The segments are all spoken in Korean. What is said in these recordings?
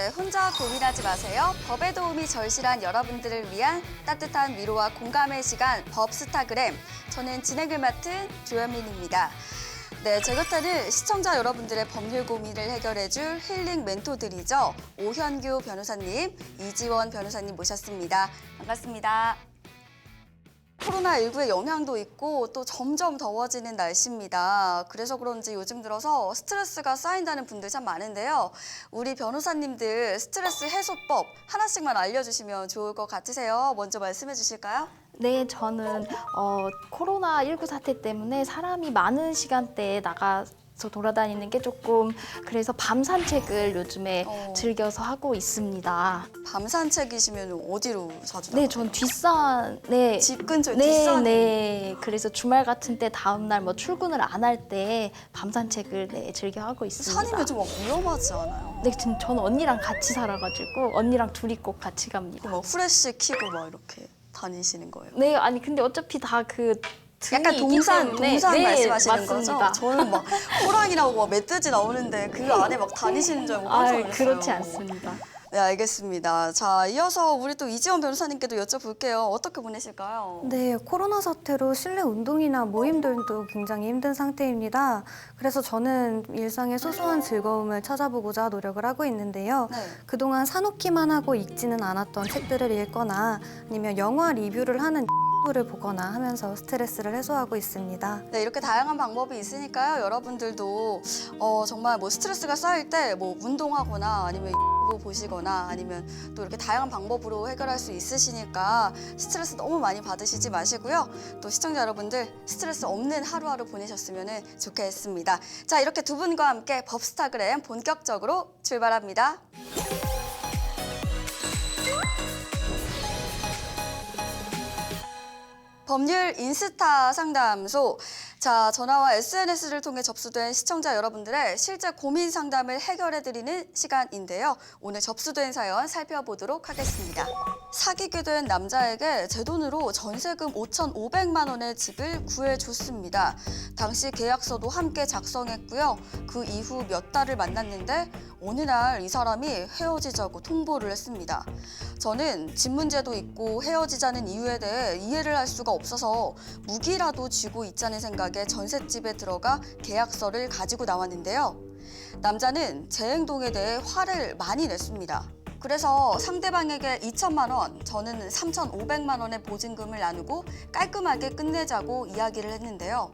네, 혼자 고민하지 마세요. 법의 도움이 절실한 여러분들을 위한 따뜻한 위로와 공감의 시간 법스타그램. 저는 진행을 맡은 조현민입니다. 네, 제 곁에는 시청자 여러분들의 법률 고민을 해결해줄 힐링 멘토들이죠. 오현규 변호사님, 이지원 변호사님 모셨습니다. 반갑습니다. 코로나19의 영향도 있고 또 점점 더워지는 날씨입니다. 그래서 그런지 요즘 들어서 스트레스가 쌓인다는 분들 참 많은데요. 우리 변호사님들 스트레스 해소법 하나씩만 알려주시면 좋을 것 같으세요. 먼저 말씀해 주실까요? 네, 저는 코로나19 사태 때문에 사람이 많은 시간대에 나가서 돌아다니는 게 조금 그래서 밤 산책을 요즘에 즐겨서 하고 있습니다. 밤 산책이시면 어디로 자주 네, 나가세요? 전 뒷산, 집 근처에 네, 뒷산? 네. 그래서 주말 같은 때 다음날 뭐 출근을 안 할 때 밤 산책을 즐겨 하고 있습니다. 산이면 좀 위험하지 않아요? 네, 저는 언니랑 같이 살아가지고 언니랑 둘이 꼭 같이 갑니다. 뭐 후레쉬 키고 막 이렇게 다니시는 거예요? 네, 아니 근데 어차피 다 약간 동산 네, 말씀하시는 맞습니다. 거죠? 저는 막 호랑이 나오고 막 멧돼지 나오는데 그 안에 막 다니시는 줄 알고 깜짝 놀랐어요. 그렇지 않습니다. 네, 알겠습니다. 자, 이어서 우리 또 이지원 변호사님께도 여쭤볼게요. 어떻게 보내실까요? 네, 코로나 사태로 실내 운동이나 모임들도 굉장히 힘든 상태입니다. 그래서 저는 일상의 소소한 즐거움을 찾아보고자 노력을 하고 있는데요. 네. 그동안 사놓기만 하고 읽지는 않았던 책들을 읽거나 아니면 영화 리뷰를 하는 를 보거나 하면서 스트레스를 해소하고 있습니다. 네, 이렇게 다양한 방법이 있으니까요. 여러분들도 정말 뭐 스트레스가 쌓일 때 뭐 운동하거나 아니면 보시거나 아니면 또 이렇게 다양한 방법으로 해결할 수 있으시니까 스트레스 너무 많이 받으시지 마시고요. 또 시청자 여러분들 스트레스 없는 하루하루 보내셨으면 좋겠습니다. 자, 이렇게 두 분과 함께 법스타그램 본격적으로 출발합니다. 법률 인스타 상담소. 자, 전화와 SNS를 통해 접수된 시청자 여러분들의 실제 고민 상담을 해결해드리는 시간인데요. 오늘 접수된 사연 살펴보도록 하겠습니다. 사귀게 된 남자에게 제 돈으로 전세금 5,500만 원의 집을 구해줬습니다. 당시 계약서도 함께 작성했고요. 그 이후 몇 달을 만났는데 어느 날 이 사람이 헤어지자고 통보를 했습니다. 저는 집 문제도 있고 헤어지자는 이유에 대해 이해를 할 수가 없어서 무기라도 쥐고 있자는 생각에 전셋집에 들어가 계약서를 가지고 나왔는데요. 남자는 제 행동에 대해 화를 많이 냈습니다. 그래서 상대방에게 2천만 원, 저는 3,500만 원의 보증금을 나누고 깔끔하게 끝내자고 이야기를 했는데요.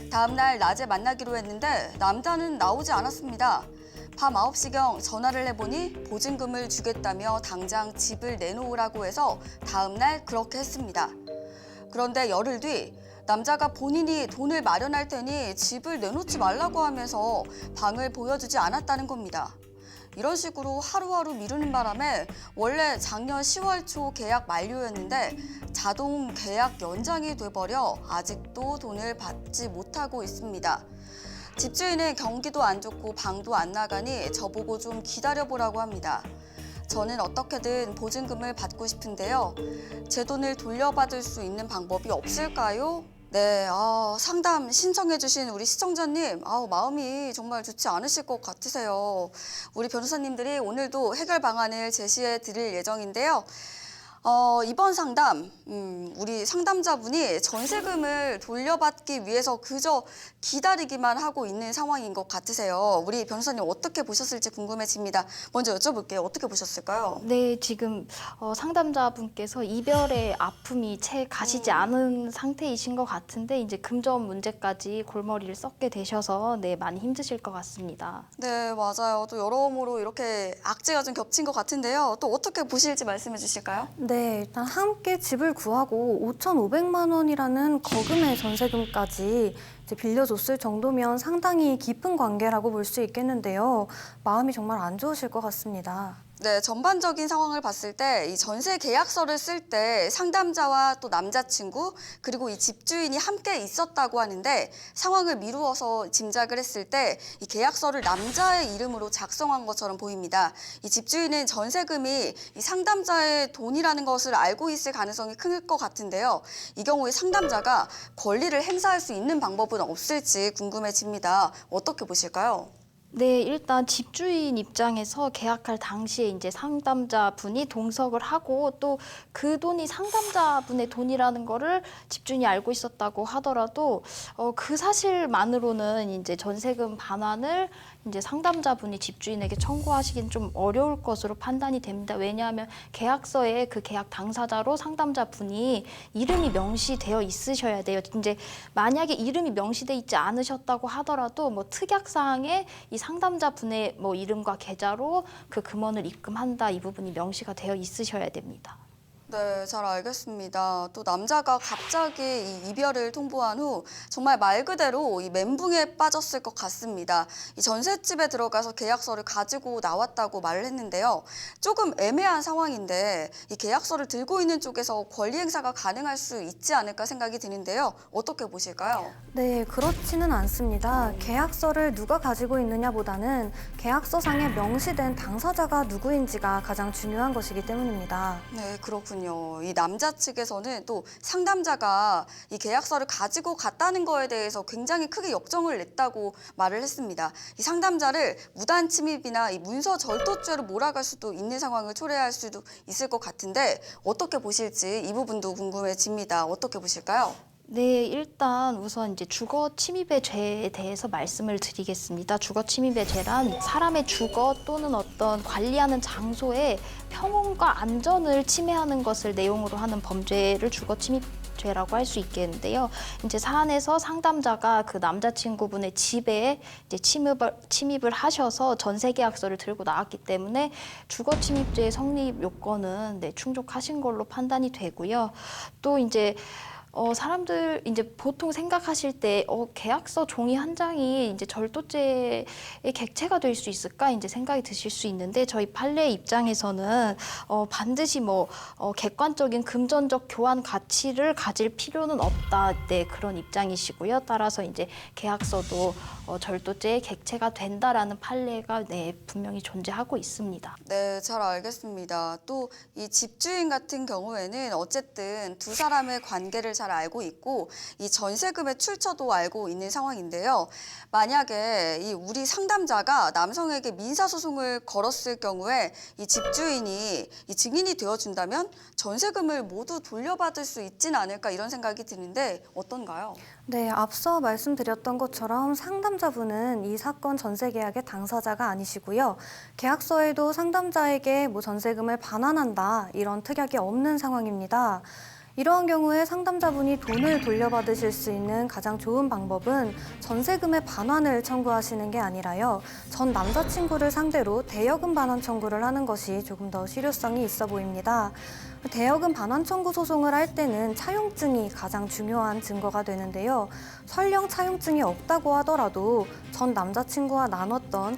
다음 날 낮에 만나기로 했는데 남자는 나오지 않았습니다. 밤 9시경 전화를 해보니 보증금을 주겠다며 당장 집을 내놓으라고 해서 다음 날 그렇게 했습니다. 그런데 열흘 뒤 남자가 본인이 돈을 마련할 테니 집을 내놓지 말라고 하면서 방을 보여주지 않았다는 겁니다. 이런 식으로 하루하루 미루는 바람에 원래 작년 10월 초 계약 만료였는데 자동 계약 연장이 돼버려 아직도 돈을 받지 못하고 있습니다. 집주인은 경기도 안 좋고 방도 안 나가니 저보고 좀 기다려보라고 합니다. 저는 어떻게든 보증금을 받고 싶은데요. 제 돈을 돌려받을 수 있는 방법이 없을까요? 네, 상담 신청해주신 우리 시청자님, 마음이 정말 좋지 않으실 것 같으세요. 우리 변호사님들이 오늘도 해결 방안을 제시해 드릴 예정인데요. 이번 상담, 우리 상담자분이 전세금을 돌려받기 위해서 그저 기다리기만 하고 있는 상황인 것 같으세요. 우리 변호사님 어떻게 보셨을지 궁금해집니다. 먼저 여쭤볼게요. 어떻게 보셨을까요? 네, 지금 상담자분께서 이별의 아픔이 채 가시지 않은 상태이신 것 같은데 이제 금전 문제까지 골머리를 썩게 되셔서 네, 많이 힘드실 것 같습니다. 네, 맞아요. 또 여러모로 이렇게 악재가 좀 겹친 것 같은데요. 또 어떻게 보실지 말씀해 주실까요? 네, 일단 함께 집을 구하고 5,500만 원이라는 거금의 전세금까지 이제 빌려줬을 정도면 상당히 깊은 관계라고 볼 수 있겠는데요. 마음이 정말 안 좋으실 것 같습니다. 네, 전반적인 상황을 봤을 때 이 전세 계약서를 쓸 때 상담자와 또 남자친구 그리고 이 집주인이 함께 있었다고 하는데 상황을 미루어서 짐작을 했을 때 이 계약서를 남자의 이름으로 작성한 것처럼 보입니다. 이 집주인은 전세금이 이 상담자의 돈이라는 것을 알고 있을 가능성이 클 것 같은데요. 이 경우에 상담자가 권리를 행사할 수 있는 방법은 없을지 궁금해집니다. 어떻게 보실까요? 네, 일단 집주인 입장에서 계약할 당시에 이제 상담자분이 동석을 하고 또 그 돈이 상담자분의 돈이라는 거를 집주인이 알고 있었다고 하더라도 그 사실만으로는 이제 전세금 반환을 이제 상담자분이 집주인에게 청구하시긴 좀 어려울 것으로 판단이 됩니다. 왜냐하면 계약서에 그 계약 당사자로 상담자분이 이름이 명시되어 있으셔야 돼요. 이제 만약에 이름이 명시돼 있지 않으셨다고 하더라도 뭐 특약사항에 이 상담자분의 뭐 이름과 계좌로 그 금원을 입금한다, 이 부분이 명시가 되어 있으셔야 됩니다. 네, 잘 알겠습니다. 또 남자가 갑자기 이 이별을 통보한 후 정말 말 그대로 이 멘붕에 빠졌을 것 같습니다. 이 전셋집에 들어가서 계약서를 가지고 나왔다고 말을 했는데요. 조금 애매한 상황인데 이 계약서를 들고 있는 쪽에서 권리 행사가 가능할 수 있지 않을까 생각이 드는데요. 어떻게 보실까요? 네, 그렇지는 않습니다. 계약서를 누가 가지고 있느냐보다는 계약서상에 명시된 당사자가 누구인지가 가장 중요한 것이기 때문입니다. 네, 그렇군요. 이 남자 측에서는 또 상담자가 이 계약서를 가지고 갔다는 거에 대해서 굉장히 크게 역정을 냈다고 말을 했습니다. 이 상담자를 무단 침입이나 이 문서 절도죄로 몰아갈 수도 있는 상황을 초래할 수도 있을 것 같은데 어떻게 보실지 이 부분도 궁금해집니다. 어떻게 보실까요? 네, 일단 우선 이제 주거 침입의 죄에 대해서 말씀을 드리겠습니다. 주거 침입의 죄란 사람의 주거 또는 어떤 관리하는 장소의 평온과 안전을 침해하는 것을 내용으로 하는 범죄를 주거 침입죄라고 할 수 있겠는데요. 이제 사안에서 상담자가 그 남자친구분의 집에 이제 침입을 하셔서 전세 계약서를 들고 나왔기 때문에 주거 침입죄의 성립 요건은 충족하신 걸로 판단이 되고요. 또 이제 사람들 이제 보통 생각하실 때 계약서 종이 한 장이 이제 절도죄의 객체가 될 수 있을까 이제 생각이 드실 수 있는데 저희 판례 입장에서는 반드시 객관적인 금전적 교환 가치를 가질 필요는 없다. 네, 그런 입장이시고요. 따라서 이제 계약서도 절도죄의 객체가 된다라는 판례가 분명히 존재하고 있습니다. 네, 잘 알겠습니다. 또 이 집주인 같은 경우에는 어쨌든 두 사람의 관계를 잘 알고 있고 이 전세금의 출처도 알고 있는 상황인데요. 만약에 이 우리 상담자가 남성에게 민사소송을 걸었을 경우에 이 집주인이 이 증인이 되어준다면 전세금을 모두 돌려받을 수 있지는 않을까 이런 생각이 드는데 어떤가요? 네, 앞서 말씀드렸던 것처럼 상담자분은 이 사건 전세 계약의 당사자가 아니시고요. 계약서에도 상담자에게 전세금을 반환한다 이런 특약이 없는 상황입니다. 이러한 경우에 상담자분이 돈을 돌려받으실 수 있는 가장 좋은 방법은 전세금의 반환을 청구하시는 게 아니라요. 전 남자친구를 상대로 대여금 반환 청구를 하는 것이 조금 더 실효성이 있어 보입니다. 대여금 반환 청구 소송을 할 때는 차용증이 가장 중요한 증거가 되는데요. 설령 차용증이 없다고 하더라도 전 남자친구와 나눴던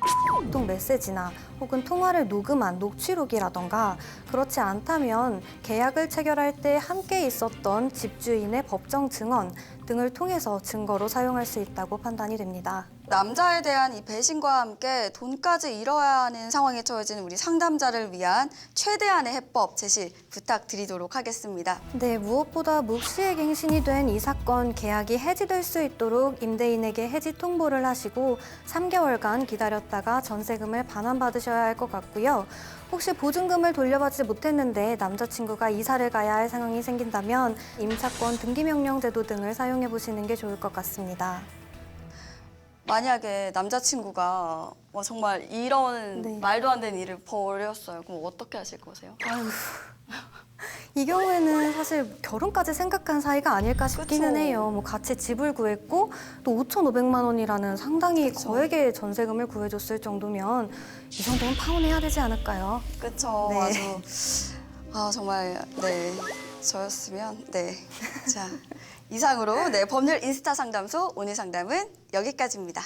통 메시지나 혹은 통화를 녹음한 녹취록이라던가 그렇지 않다면 계약을 체결할 때 함께 있었던 집주인의 법정 증언 등을 통해서 증거로 사용할 수 있다고 판단이 됩니다. 남자에 대한 이 배신과 함께 돈까지 잃어야 하는 상황에 처해진 우리 상담자를 위한 최대한의 해법 제시 부탁드리도록 하겠습니다. 네, 무엇보다 묵시의 갱신이 된 이 사건 계약이 해지될 수 있도록 임대인에게 해지 통보를 하시고 3개월간 기다렸다가 전세금을 반환받으셔야 할 것 같고요. 혹시 보증금을 돌려받지 못했는데 남자친구가 이사를 가야 할 상황이 생긴다면 임차권 등기명령 제도 등을 사용해 보시는 게 좋을 것 같습니다. 만약에 남자친구가 정말 이런 네. 말도 안 되는 일을 벌였어요. 그럼 어떻게 하실 거세요? 이 경우에는 사실 결혼까지 생각한 사이가 아닐까 싶기는 그쵸. 해요. 같이 집을 구했고 또 5,500만 원이라는 상당히 그쵸. 거액의 전세금을 구해줬을 정도면 이 정도는 파혼해야 되지 않을까요? 그쵸, 네. 아주. 정말, 네. 저였으면, 네. 자, 이상으로, 네. 법률 인스타 상담소 오늘 상담은 여기까지입니다.